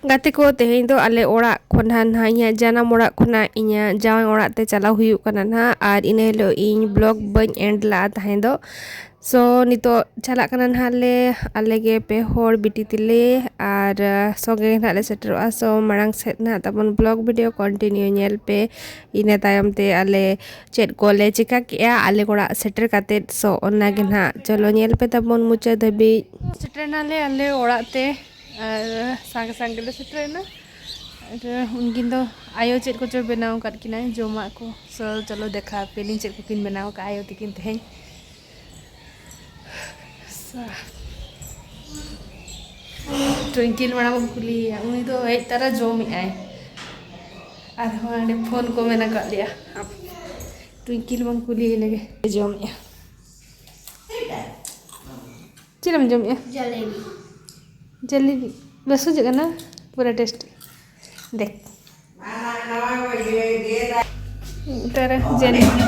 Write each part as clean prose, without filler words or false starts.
गाते को तेहें दो आले ओड़ा खोना ना इnya janam ओड़ा खोना इnya jaway ओड़ा ते चला हुयु कना ना आर इन हेलो इन ब्लॉग बन एंड ला ताहें दो सो नितो चला कना ना ले आले गे पे होर बिटी तिले आर सोगे ना ले सेटरो सो मांग सेट ना तबन ब्लॉग वीडियो कंटिन्यू नेल पे इने तायम ते आले चेट कोले चिका किया आले कोड़ा सेटर काते सो ओना गे ना चलो नेल पे तबन मुचे दबी सेटर ना ले आले ओड़ा ते संग संग ले सेटर ना उनकिन तो आयो चेट को जो बनाओ कर किना जोमा को सो चलो देखा पेलिंग चेट को किन बनाओ का आयो तिकिन तेहें ट्विंकिल माड़ा कुली उनी तो एक तरह जोम आए और हमारे फोन को मैंने कर लिया अब ट्विंकिल बंग कुली लगे जोम या चिलम जोम या जलेबी जलेबी बस हो जाएगा ना पूरा टेस्ट देख तरह जलेबी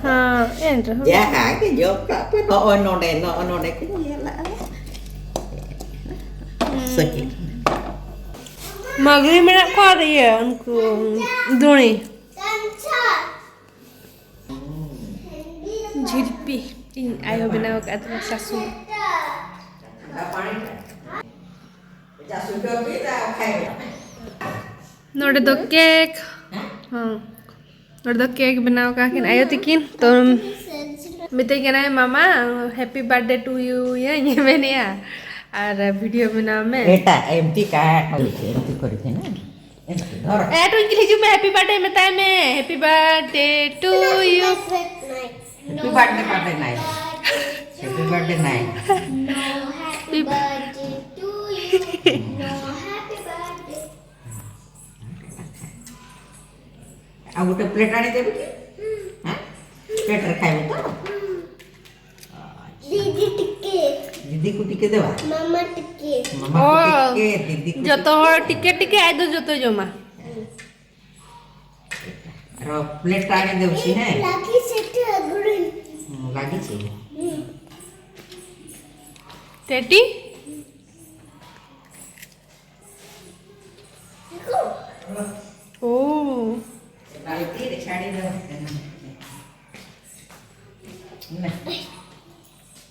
हाँ and dạ hả cái vô cái ôi nó này cái gì là sakit maghrib में खा रही है उनको दोनी झिल्पी इन आयो बनाओ का तो सासू नोड़े दो केक हाँ नोड़े दो केक बनाओ का किन आयो तिकिन तो मिते कहना है मामा हैप्पी बर्थडे टू यू ये मैंने और वीडियो बना मैं बेटा एमटी का एमटी करी थे ना एमटी धर ए ट्विंकल हिजू में हैप्पी बर्थडे बताए मैं happy birthday to you happy birthday night happy birthday night Happy birthday to you. No, happy birthday. आ गोटे प्लेट आनी देबे कि हां प्लेट रे खाइबो तो दीदी टिके दीदी को टिके देबा मामा टिके मामा को टिके दीदी को जो तो टिके टिके आइ दो जो तो जमा रो प्लेट आनी देबो छी है लागी सेट अगुरी लागी छी टेटी ओ बाल्टी रे छाड़ी दे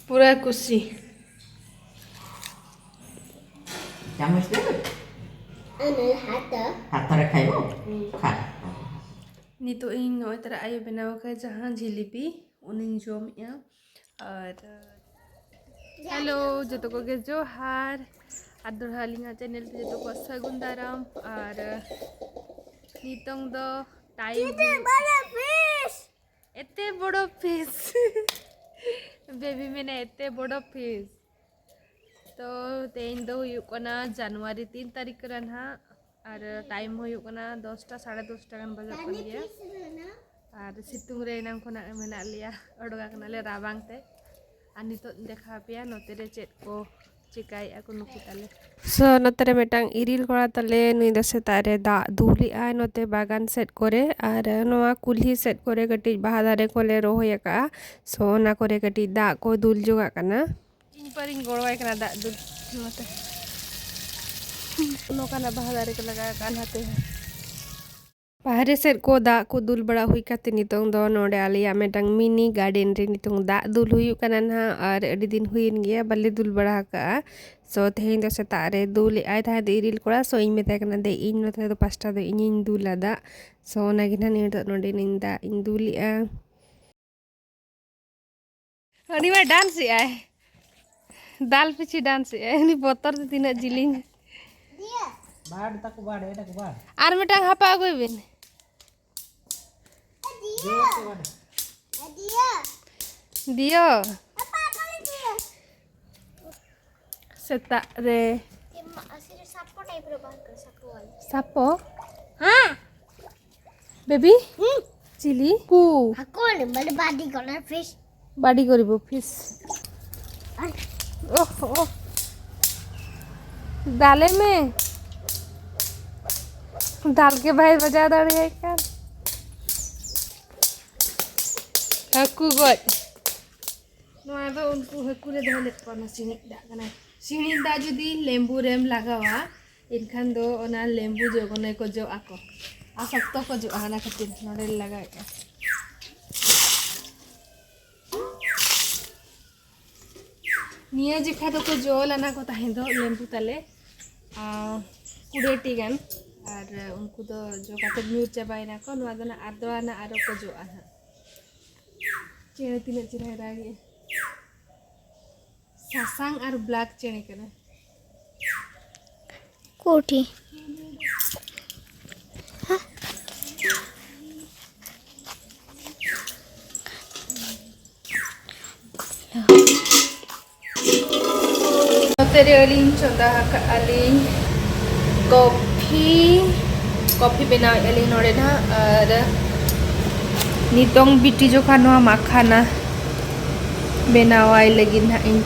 पूरा कुर्सी चामच दे अनल हाथ रे खाइबो खा नी तो इन नोय तरह आयो बनाओ का जहां जिलेबी उनिन जोम या और हेलो जो तो को के जोहार आदर लिंगा चैनल पे जो को सगुन दाराम और नितंग दो टाइम बड़ा फिश एते बड़ो फिश बेबी मैंने एते बड़ो फिश तो तेन दो हुयुकना जनवरी 3 तारीख रन हा और टाइम हुयुकना 10टा 10:30 गन बजत कन गया और सितुंग रे नाम खना मेना लिया ओडगा कना ले राबांग ते और नितो देखा पे नोते रे चेट को चिकाई ako नुकु ताले सो नोते रे मेटांग इरिल कोड़ा ताले नुई दसे तारे दा दुली आ नोते बागान सेट करे और नोआ कुल्ही सेट करे गटी बाहा दारे कोले रोहय का सो ना करे गटी दा को दुल जोगा कना इन पर इन गोड़वाय कना दा दुल नोते नो कना बाहा दारे को लगा कान हाते बाहरे सेट को दा को दुल बड़ा हुई काते नितोंग दो नोडे आलिया मेटांग मिनी गार्डन रे नितोंग दा दुल हुई कना ना और अडी दिन हुईन गया बल्ले दुल बड़ा का सो तेहें दो सेता रे दुल आय था इरिल कोड़ा सो इन मेता कना दे इन नोते दो पास्ता दो इन दुला दा सो ना गिना नि नोडे निन दा इन दुलिया अनि मा डांस आय दाल पिची डांस आय नि बोतर से तिना जिलिंग दिया बाड़ तक बाड़ एटा को बाड़ आर मेटांग हापा गइबिन दिया दियो apa kali dia सेता रे asli sapo type ro bahasa sapo सापो ha बेबी चिली कु aku ni bade body color fish body करिबो फिश ओह दाले में दाल के भाई बजा दड़ी है का हकू गोट ᱱᱚᱣᱟ ᱫᱚ ᱩᱱᱠᱩ ᱦᱟᱹᱠᱩ ᱨᱮ ᱫᱚᱦᱚ ᱞᱮᱫ ᱠᱚᱣᱟ ᱥᱤᱬᱤᱡ ᱫᱟᱜ ᱠᱟᱱᱟ ᱥᱤᱬᱤᱡ ᱫᱟᱜ ᱡᱩᱫᱤ ᱞᱮମ୍ᱵᱩ ᱨᱮᱢ ᱞᱟᱜᱟᱣᱟ ᱮᱱᱠᱷᱟन ᱫᱚ ᱚᱱᱟ ᱞᱮम्बू ᱡᱚᱜᱚᱱᱮ ᱠᱚ ᱡᱚᱜ ᱟᱠᱚ ᱟᱨ ᱥᱚᱠᱛᱚ ᱠᱚ ᱡᱚᱜᱼᱟ ᱚᱱᱟ ᱠᱷᱟᱹᱛᱤᱨ ᱱᱚᱰᱮ ᱞᱟᱜᱟᱣᱮᱜᱼᱟ ᱱᱤᱭᱟᱹ ᱡᱮᱠᱷᱟ ᱫᱚᱠᱚ ᱡᱚ ᱞᱟᱱᱟ ᱠᱚ ᱛᱟᱦᱮᱸ ᱫᱚ ᱞᱮम्बू ᱛᱟᱞᱮ 20ᱴᱤ ᱜᱟᱱ ᱟᱨ उनको दो जो काते ᱧᱩᱨ ᱪᱟᱵᱟᱭᱱᱟ ᱠᱚ ᱱᱚᱣᱟ ᱫᱚ ᱱᱟ ᱟᱫᱚᱣᱟᱱᱟ ᱟᱨᱚ ᱠᱚ ᱡᱚᱜᱼᱟ ᱦᱟᱸᱜ ᱪᱮᱬᱮ ᱛᱤᱱᱟᱹᱜ ᱪᱮᱦᱨᱟᱭ ᱨᱟᱜᱮᱜᱼᱟ सासांग और ब्लैक चेणे कना कोठी तेरे अलिंग चंदा का अलिंग कॉफी बनाओ अलिंग नोड़े ना और नितोंग बिटी जो खानो मखाना बनावाई लगी ना इन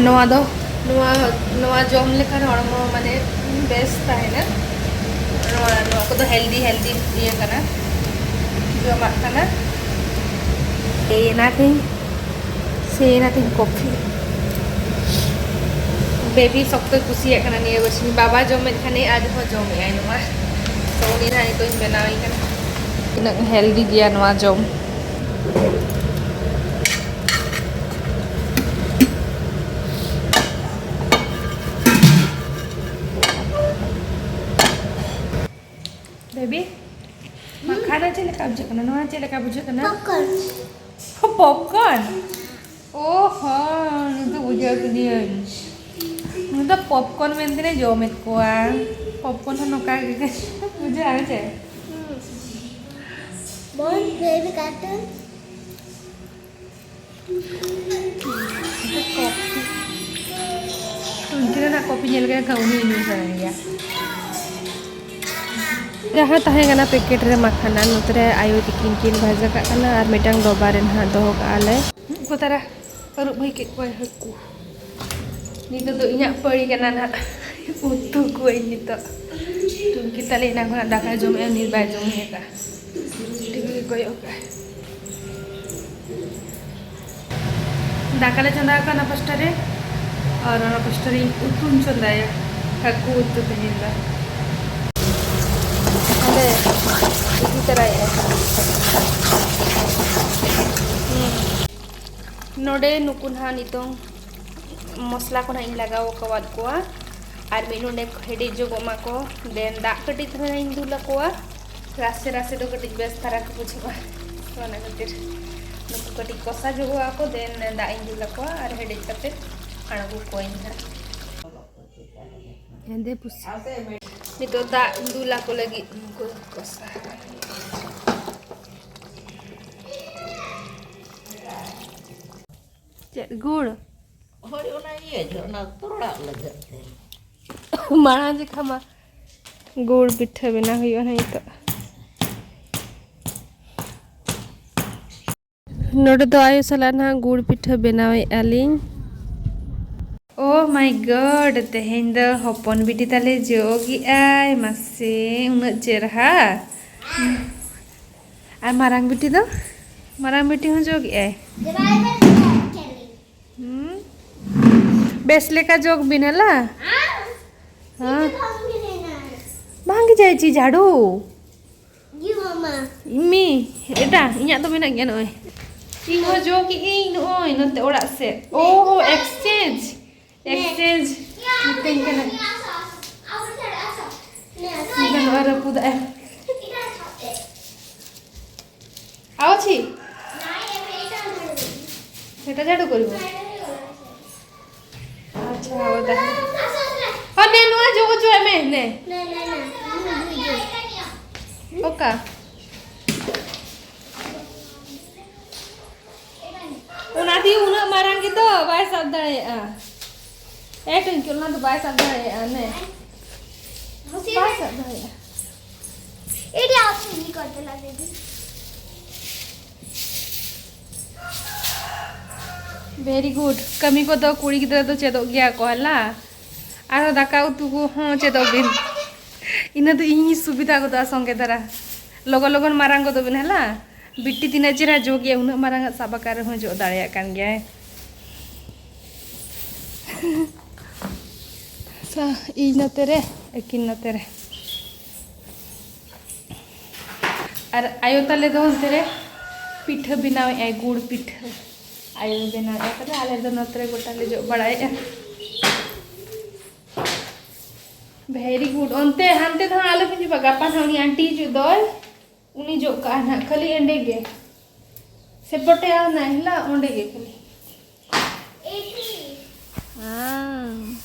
नोआ दो नोआ जॉम लेकर हड़मो माने बेस्ट है ना नोआ को तो हेल्दी ये करना जो मखाना say nothing coffee baby sokto kusi kana niya basmi baba jomet khane aaj ho jome ai numa so ni na to benawi kan ina healthy dia noa jom baby makhana chile ka bujak kana noa chile ka bujak kana popcorn oh han itu bujak dia itu popcorn mentine jomet kuah popcorn kan noka gitu bujak aja बोल baby cartoon kira nak kopi nyel kayak kau ini saya जहाँ तहे गना packet रे मखाना नोतरे आयो तिकिन किन भाजा का कना और मिटांग दोबारेन हा दोहो का आले को तारा अरु भाई के कोई हकु नितो तो इnya पड़ी कना ना उतु कोई नितो तुम kita ले ना कोना दाका जोम ए नि बाय जोम हे का टिकी कोई ओका दाका ले चंदा का ना पस्टरे और ना पस्टरी उतुन चंदाया हकु उतु तहिला इसी तरह है नोडे नुकुन हा नितों मसला को इन लगाव कवाद कोआ और मी नोडे हेडी जो गोमा को देन दा कटी थोड़ा इन दुला कोआ रासे दो कटी बेस तारा को बुझवा तो ना कटी नुकु कटी कोसा जो को देन दा इन दुला कोआ और हेडी कते अणगु कोइन है हेंदे पुस नितो दा इन दुला को लगी नुकु कोसा गुड़ होरी ओना ये जो ना तोड़ा लगे माना जे खमा गुड़ पिठा बना हुई है तो नोडे तो आयो सला ना गुड़ पिठा बनावे आलिंग ओ माय गॉड तेहें द होपन बिटी ताले जोगी आय मासे उन चेरहा आ मारांग बिटी हो जोगी आय बेस लेका जोग बिनला हाँ भांगी जाय ची झाड़ू मी एटा इnya तो मेना गया नय इन हो जोगी इन ओय नते ओड़ा से ओ एक्सचेंज मिटिंग कना निकन और पुदा आओ छी सेटा झाड़ू करबो अच्छा आओ दा और ने नुआ जो एमे ने ओका उनाती उना मारंग gitu बाय सब दाड़े टंकी उना तो बाय सब दाड़े ने बाय सब दाड़े एडी आप नहीं करते ला बेबी वेरी गुड कमी को तो कुड़ी गिद्रा तो चेदो गया को हला आरो दाका उतु को हो चेदो बिन इना तो इनी सुविधा को दा संगे दरा लगन लगन मारंग को दोबिन हला बिट्टी तीना चेहरा जो गया उन मारंग साबाकार हो जो दाड़िया कान गया सा इ नते रे एकिन नते रे और आयो ताले दो तेरे पिठा बनाव ए गुड़ पिठा आयो बनाव ए करे आले दो नतरे गोटा ले जो बड़ाए वेरी गुड ओनते हानते था आलो पिंजी बगापा था उनी आंटी जो दोय उनी जो का ना खाली एंडे गे सेपटे आ ना हिला ओंडे गे खाली हां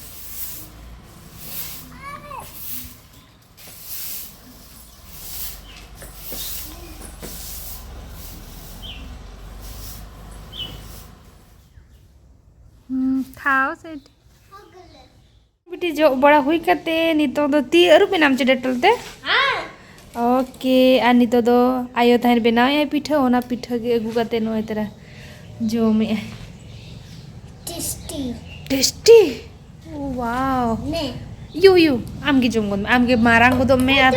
खाओ से बेटी जो बड़ा हुई करते नितो दो ती अरु बेनाम चे डेटल ते ओके आ नितो दो आयो थाइन बेनाव ए पिठा ओना पिठा गे अगु करते नो तेरा जो में टेस्टी टेस्टी वाओ ने यू आमगे जमगन आमगे मारांग दो में आ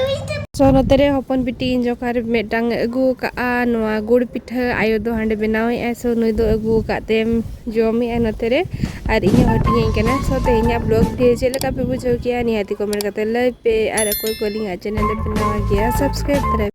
सो नतरे हपन बिटी जोखार मेटांग अगु का नोआ गुड़ पिठा आयो दो हांडे बनाव ए सो नुई दो अगु काते जमी ए नतरे और इन हटिए कना सो ते इन ब्लॉग दे चेलका पे बुझो किया निहाती कमेंट करते लय पे और कोई कोलिंग चैनल पे नवा गया सब्सक्राइब करे